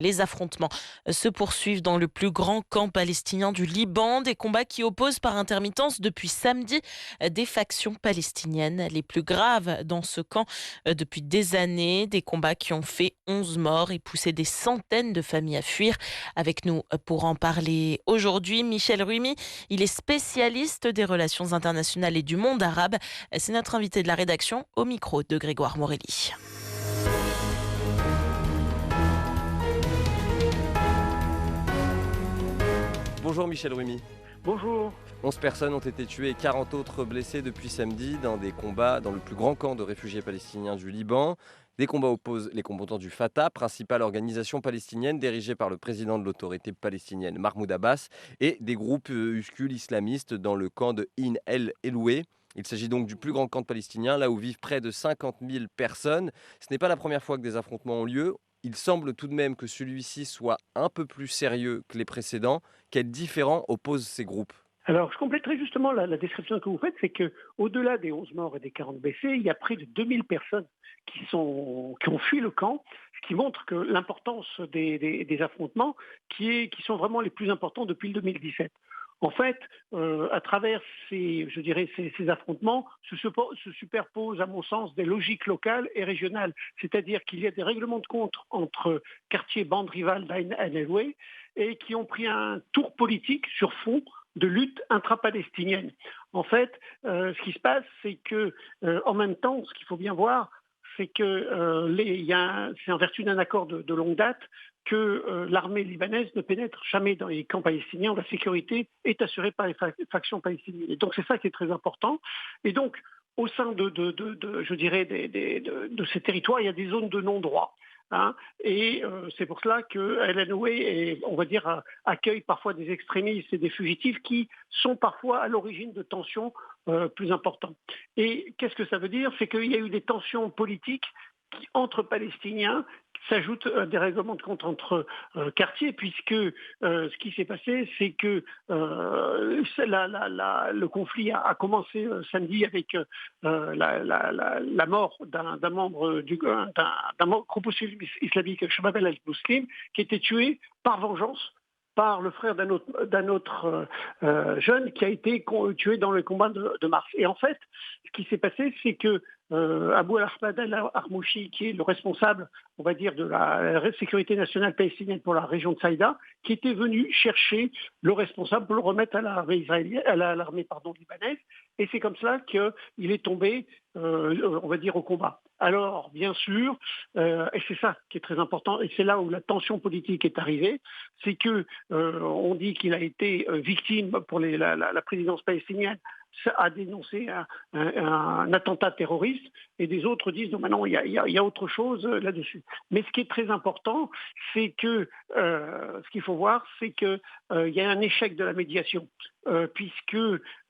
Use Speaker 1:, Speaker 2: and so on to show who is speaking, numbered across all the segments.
Speaker 1: Les affrontements se poursuivent dans le plus grand camp palestinien du Liban, des combats qui opposent par intermittence depuis samedi des factions palestiniennes les plus graves dans ce camp depuis des années, des combats qui ont fait 11 morts et poussé des centaines de familles à fuir. Avec nous pour en parler aujourd'hui, Michel Rumi, il est spécialiste des relations internationales et du monde arabe. C'est notre invité de la rédaction au micro de Grégoire Morelli.
Speaker 2: Bonjour Michel Rumi.
Speaker 3: Bonjour.
Speaker 2: 11 personnes ont été tuées et 40 autres blessées depuis samedi dans des combats dans le plus grand camp de réfugiés palestiniens du Liban. Des combats opposent les combattants du Fatah, principale organisation palestinienne dirigée par le président de l'autorité palestinienne Mahmoud Abbas, et des groupuscules islamistes dans le camp de Ain el-Eloué. Il s'agit donc du plus grand camp palestinien, là où vivent près de 50 000 personnes. Ce n'est pas la première fois que des affrontements ont lieu. Il semble tout de même que celui-ci soit un peu plus sérieux que les précédents. Quels différends opposent ces groupes ?
Speaker 3: Alors, je compléterai justement la description que vous faites, c'est que au-delà des 11 morts et des 40 blessés, il y a près de 2000 personnes qui ont fui le camp, ce qui montre que l'importance des affrontements qui sont vraiment les plus importants depuis le 2017. En fait, à travers ces affrontements, se superposent, à mon sens, des logiques locales et régionales. C'est-à-dire qu'il y a des règlements de compte entre quartiers bandes rivales d'Ain el-Eloué et qui ont pris un tour politique sur fond de lutte intra-palestinienne. En fait, ce qui se passe, c'est que, en même temps, ce qu'il faut bien voir, c'est que c'est en vertu d'un accord de longue date que l'armée libanaise ne pénètre jamais dans les camps palestiniens où la sécurité est assurée par les factions palestiniennes. Et donc c'est ça qui est très important. Et donc au sein de ces territoires, il y a des zones de non-droit. Et c'est pour cela que El-Anoui, on va dire, accueille parfois des extrémistes et des fugitifs qui sont parfois à l'origine de tensions plus importantes. Et qu'est-ce que ça veut dire ? C'est qu'il y a eu des tensions politiques entre Palestiniens s'ajoutent des règlements de compte entre quartiers, puisque ce qui s'est passé, c'est que le conflit a commencé samedi avec la mort d'un membre d'un groupuscule islamique, Shabab al-Muslim, qui était tué par vengeance par le frère d'un autre jeune qui a été tué dans le combat de mars. Et en fait, ce qui s'est passé, c'est que Abou al-Ahmad al-Armouchi, qui est le responsable, on va dire, de la sécurité nationale palestinienne pour la région de Saïda, qui était venu chercher le responsable pour le remettre à l'armée israélienne, à l'armée libanaise. Et c'est comme cela qu'il est tombé, on va dire, au combat. Alors, bien sûr, et c'est ça qui est très important, et c'est là où la tension politique est arrivée, c'est que on dit qu'il a été victime pour la présidence palestinienne, a dénoncé un attentat terroriste, et des autres disent non, il y a autre chose là-dessus. Mais ce qui est très important, c'est que ce qu'il faut voir, c'est que il y a un échec de la médiation, puisque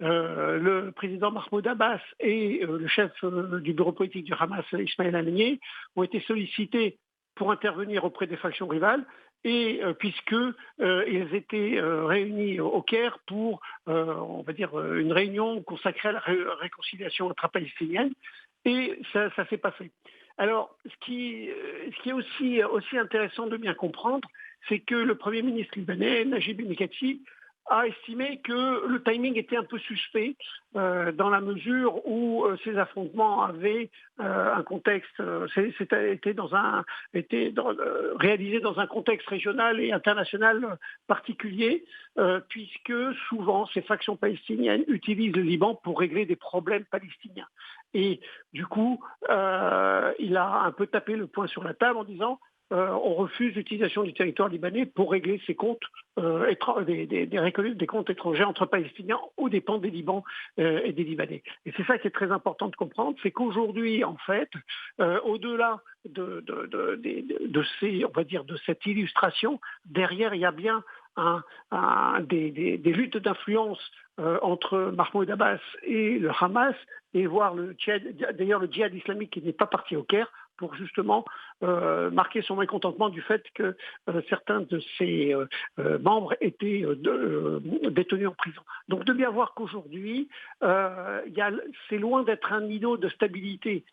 Speaker 3: le président Mahmoud Abbas et le chef du bureau politique du Hamas, Ismaël Haniyeh, ont été sollicités pour intervenir auprès des factions rivales, et puisque ils étaient réunis au Caire pour, on va dire, une réunion consacrée à la réconciliation intra-palestinienne, et ça s'est passé. Alors, ce qui est aussi intéressant de bien comprendre, c'est que le Premier ministre libanais, Najib Mikati, a estimé que le timing était un peu suspect dans la mesure où ces affrontements avaient un contexte, réalisé dans un contexte régional et international particulier, puisque souvent ces factions palestiniennes utilisent le Liban pour régler des problèmes palestiniens. Et du coup, il a un peu tapé le poing sur la table en disant on refuse l'utilisation du territoire libanais pour régler ses comptes, des comptes étrangers entre Palestiniens aux dépens des Libans et des Libanais. Et c'est ça qui est très important de comprendre, c'est qu'aujourd'hui, en fait, au-delà de cette illustration, derrière, il y a bien des luttes d'influence entre Mahmoud Abbas et le Hamas, et voir le djihad islamique qui n'est pas parti au Caire pour justement marquer son mécontentement du fait que certains de ses membres étaient détenus en prison. Donc de bien voir qu'aujourd'hui, c'est loin d'être un îlot de stabilité,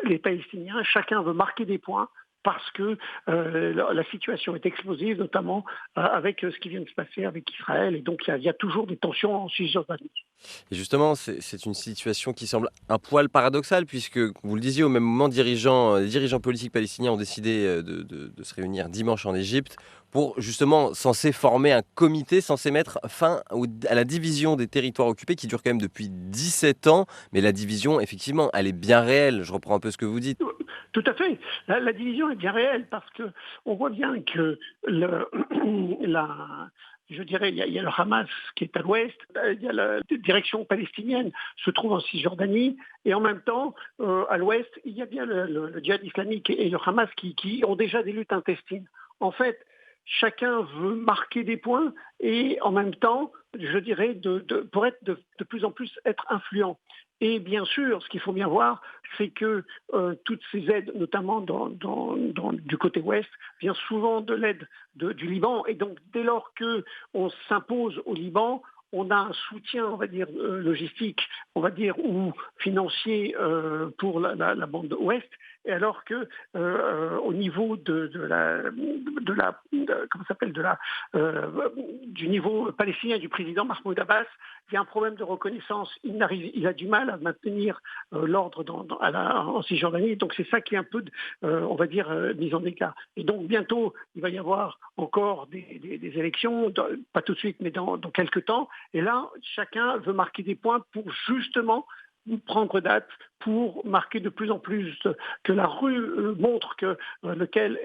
Speaker 3: les Palestiniens. Chacun veut marquer des points. parce que la situation est explosive, notamment avec ce qui vient de se passer avec Israël. Et donc, il y a toujours des tensions en Cisjordanie.
Speaker 2: Et justement, c'est une situation qui semble un poil paradoxale, puisque, vous le disiez, au même moment, les dirigeants politiques palestiniens ont décidé de se réunir dimanche en Égypte pour justement censé former un comité censé mettre fin à la division des territoires occupés qui dure quand même depuis 17 ans. Mais la division, effectivement, elle est bien réelle. Je reprends un peu ce que vous dites.
Speaker 3: Tout à fait. La division est bien réelle parce que on voit bien que le, je dirais, il y a le Hamas qui est à l'ouest, il y a la direction palestinienne se trouve en Cisjordanie, et en même temps, à l'ouest, il y a bien le djihad islamique et le Hamas qui ont déjà des luttes intestines. En fait, chacun veut marquer des points et en même temps, je dirais, pour être de plus en plus être influent. Et bien sûr, ce qu'il faut bien voir, c'est que toutes ces aides, notamment du côté ouest, viennent souvent de l'aide du Liban. Et donc, dès lors qu'on s'impose au Liban, on a un soutien, on va dire, logistique, on va dire, ou financier pour la bande ouest. Et alors que au niveau comment ça s'appelle, du niveau palestinien du président Mahmoud Abbas, il y a un problème de reconnaissance. Il a du mal à maintenir l'ordre en Cisjordanie. Donc c'est ça qui est un peu, on va dire, mis en écart. Et donc bientôt, il va y avoir encore des élections, pas tout de suite, mais dans quelques temps. Et là, chacun veut marquer des points pour justement prendre date, pour marquer de plus en plus que la rue montre que lequel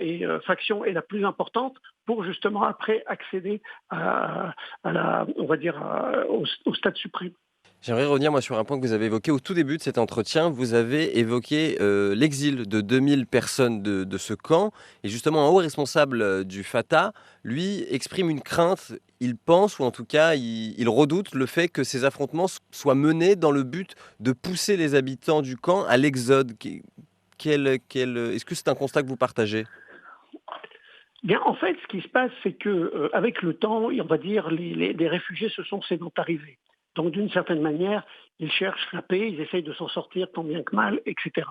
Speaker 3: faction est la plus importante, pour justement après accéder on va dire, au stade suprême.
Speaker 2: J'aimerais revenir moi sur un point que vous avez évoqué au tout début de cet entretien. Vous avez évoqué l'exil de 2000 personnes de ce camp. Et justement, un haut responsable du Fatah, lui, exprime une crainte. Il pense, ou en tout cas, il redoute le fait que ces affrontements soient menés dans le but de pousser les habitants du camp à l'exode. Est-ce que c'est un constat que vous partagez?
Speaker 3: Bien, en fait, ce qui se passe, c'est que avec le temps, on va dire, les réfugiés se sont sédentarisés. Donc, d'une certaine manière, ils cherchent la paix, ils essayent de s'en sortir tant bien que mal, etc.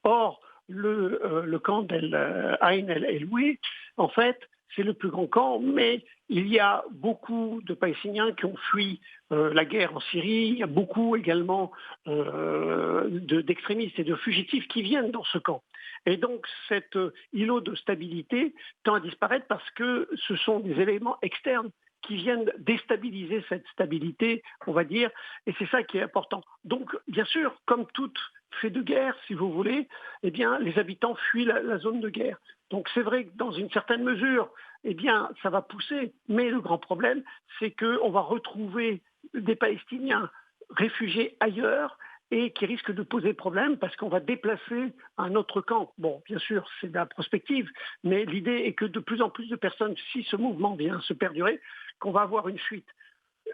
Speaker 3: Or, le camp d'El Ain El Eloui, en fait, c'est le plus grand camp, mais il y a beaucoup de Palestiniens qui ont fui la guerre en Syrie. Il y a beaucoup également d'extrémistes et de fugitifs qui viennent dans ce camp. Et donc, cet îlot de stabilité tend à disparaître parce que ce sont des éléments externes qui viennent déstabiliser cette stabilité, on va dire, et c'est ça qui est important. Donc, bien sûr, comme toute fait de guerre, si vous voulez, eh bien, les habitants fuient la zone de guerre. Donc, c'est vrai que dans une certaine mesure, eh bien, ça va pousser, mais le grand problème, c'est qu'on va retrouver des Palestiniens réfugiés ailleurs et qui risquent de poser problème parce qu'on va déplacer un autre camp. Bon, bien sûr, c'est de la prospective, mais l'idée est que de plus en plus de personnes, si ce mouvement vient se perdurer, qu'on va avoir une fuite.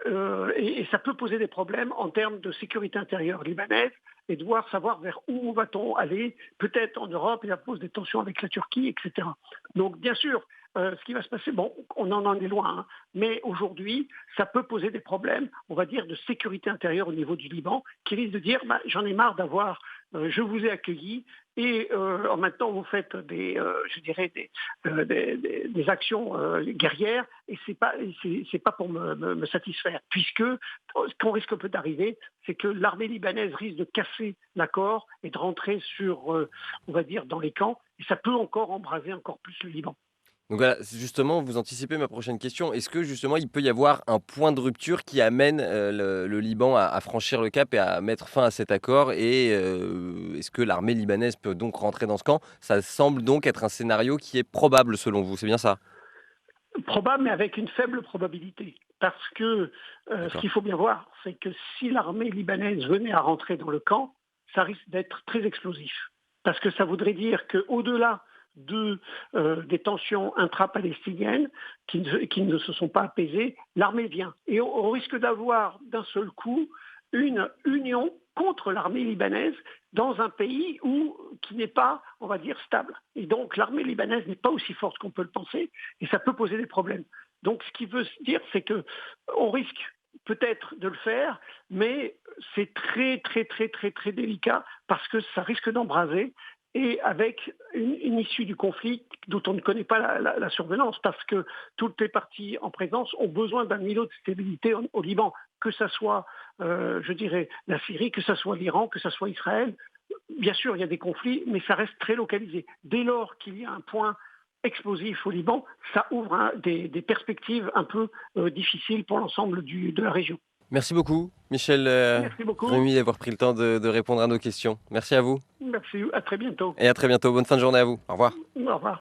Speaker 3: Et ça peut poser des problèmes en termes de sécurité intérieure libanaise et devoir savoir vers où va-t-on aller, peut-être en Europe, et ça pose des tensions avec la Turquie, etc. Donc, bien sûr, ce qui va se passer, bon, on en est loin, hein, mais aujourd'hui, ça peut poser des problèmes, on va dire, de sécurité intérieure au niveau du Liban, qui risque de dire, bah, j'en ai marre d'avoir, je vous ai accueilli, et en même temps, vous faites des actions guerrières, et c'est pas pour me satisfaire, puisque ce qu'on risque peu d'arriver, c'est que l'armée libanaise risque de casser l'accord et de rentrer on va dire, dans les camps, et ça peut encore embraser encore plus le Liban.
Speaker 2: Donc voilà, justement, vous anticipez ma prochaine question. Est-ce que justement, il peut y avoir un point de rupture qui amène le Liban à franchir le cap et à mettre fin à cet accord? Et est-ce que l'armée libanaise peut donc rentrer dans ce camp? Ça semble donc être un scénario qui est probable selon vous, c'est bien ça?
Speaker 3: Probable, mais avec une faible probabilité. Parce que ce
Speaker 2: D'accord.
Speaker 3: qu'il faut bien voir, c'est que si l'armée libanaise venait à rentrer dans le camp, ça risque d'être très explosif. Parce que ça voudrait dire qu'au-delà des tensions intra-palestiniennes qui ne se sont pas apaisées, l'armée vient. Et on risque d'avoir d'un seul coup une union contre l'armée libanaise dans un pays qui n'est pas, on va dire, stable. Et donc l'armée libanaise n'est pas aussi forte qu'on peut le penser, et ça peut poser des problèmes. Donc ce qui veut dire, c'est qu'on risque peut-être de le faire, mais c'est très, très, très, très, très délicat parce que ça risque d'embraser et avec une issue du conflit dont on ne connaît pas la survenance, parce que toutes les parties en présence ont besoin d'un îlot de stabilité au Liban, que ce soit, je dirais, la Syrie, que ce soit l'Iran, que ce soit Israël. Bien sûr, il y a des conflits, mais ça reste très localisé. Dès lors qu'il y a un point explosif au Liban, ça ouvre des perspectives un peu difficiles pour l'ensemble de la région.
Speaker 2: Merci beaucoup, Michel
Speaker 3: Merci beaucoup.
Speaker 2: Remy, d'avoir pris le temps de répondre à nos questions. Merci à vous
Speaker 3: Merci, à très bientôt.
Speaker 2: et à très bientôt. Bonne fin de journée à vous. Au revoir.
Speaker 3: Au revoir.